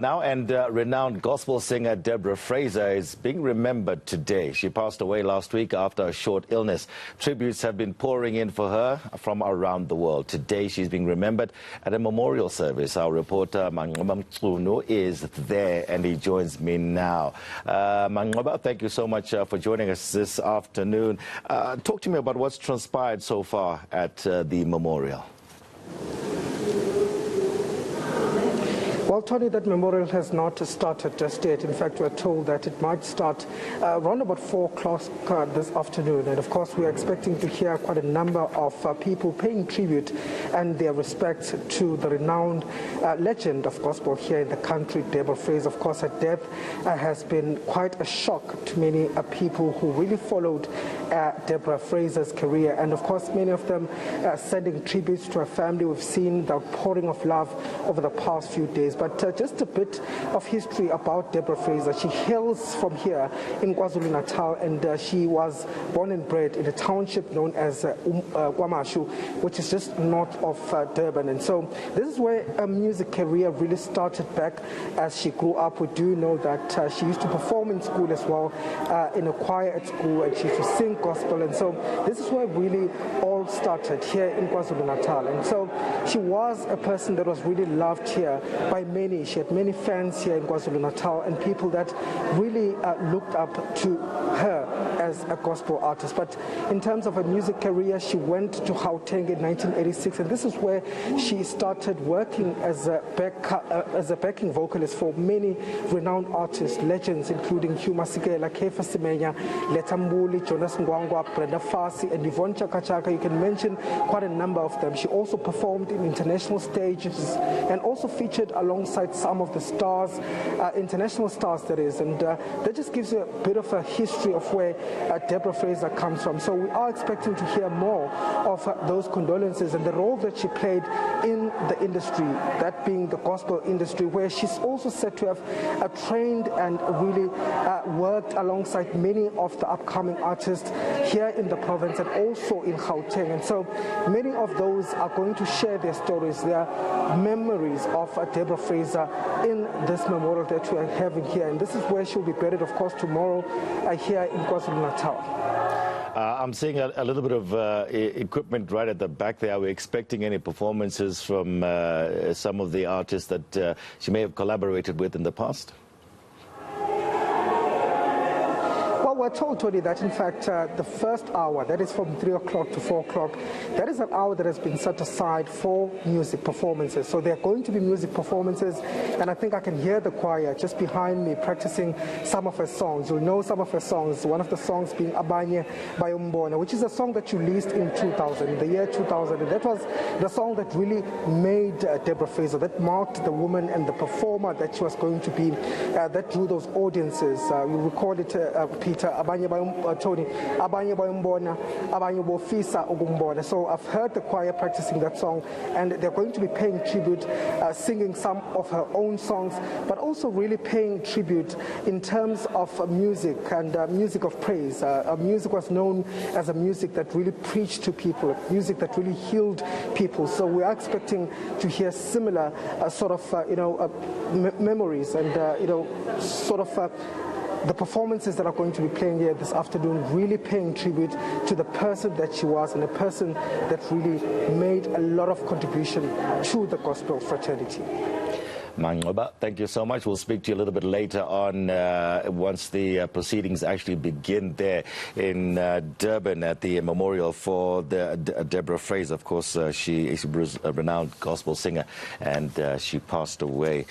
Now, and renowned gospel singer Deborah Fraser is being remembered today. She passed away last week after a short illness. Tributes have been pouring in for her from around the world. Today, she's being remembered at a memorial service. Our reporter Manqoba Mchunu is there, and he joins me now. Manqoba, thank you so much for joining us this afternoon. Talk to me about what's transpired so far at the memorial. Well, Tony, that memorial has not started just yet. In fact, we're told that it might start around about 4 o'clock this afternoon. And of course, we're expecting to hear quite a number of people paying tribute and their respects to the renowned legend of gospel here in the country, Deborah Fraser. Of course, her death has been quite a shock to many people who really followed Deborah Fraser's career. And of course, many of them sending tributes to her family. We've seen the pouring of love over the past few days. But just a bit of history about Deborah Fraser. She hails from here in KwaZulu-Natal, and she was born and bred in a township known as KwaMashu, which is just north of Durban. And so this is where her music career really started back as she grew up. We do know that she used to perform in school as well, in a choir at school, and she used to sing gospel. And so this is where really all started here in KwaZulu-Natal. And so she was a person that was really loved here by many. She had many fans here in KwaZulu-Natal and people that really looked up to her as a gospel artist. But in terms of her music career, she went to Gauteng in 1986, and this is where she started working as a backing vocalist for many renowned artists, legends, including Hugh Masekela, Kefa Semenya, Letambuli, Jonas Ngwangwa, Brenda Fassie, and Yvonne Chaka. You can mention quite a number of them. She also performed in international stages and also featured alongside some of the stars, international stars that is, and that just gives you a bit of a history of where Deborah Fraser comes from. So we are expecting to hear more of those condolences and the role that she played in the industry, that being the gospel industry, where she's also said to have trained and really worked alongside many of the upcoming artists here in the province and also in Gauteng. And so many of those are going to share their stories, their memories of Deborah Fraser in this memorial that we are having here. And this is where she'll be buried, of course, tomorrow here in KwaZulu-Natal. I'm seeing a little bit of equipment right at the back there. Are we expecting any performances from some of the artists that she may have collaborated with in the past? Well, we're told, Tony, that in fact the first hour, that is from 3 o'clock to 4 o'clock, that is an hour that has been set aside for music performances. So there are going to be music performances, and I think I can hear the choir just behind me practicing some of her songs. You'll know some of her songs, one of the songs being Abanye by Umbona, which is a song that you released in 2000, in the year 2000. And that was the song that really made Deborah Fraser, that marked the woman and the performer that she was going to be, that drew those audiences. You recall it, Peter, Abanye by Tony, Abanye by Umbona, Abanye Bofisa Ugumbona. So I've heard the choir practicing that song, and they're going to be paying tribute, singing some of her own songs, but also really paying tribute in terms of music and music of praise. Music was known as a music that really preached to people, music that really healed people. So we are expecting to hear similar sort of, memories and, sort of the performances that are going to be playing here this afternoon, really paying tribute to the person that she was and a person that really made a lot of contribution to the gospel fraternity. Manqoba, thank you so much. We'll speak to you a little bit later on once the proceedings actually begin there in Durban at the memorial for Deborah Fraser. Of course, she was a renowned gospel singer, and she passed away.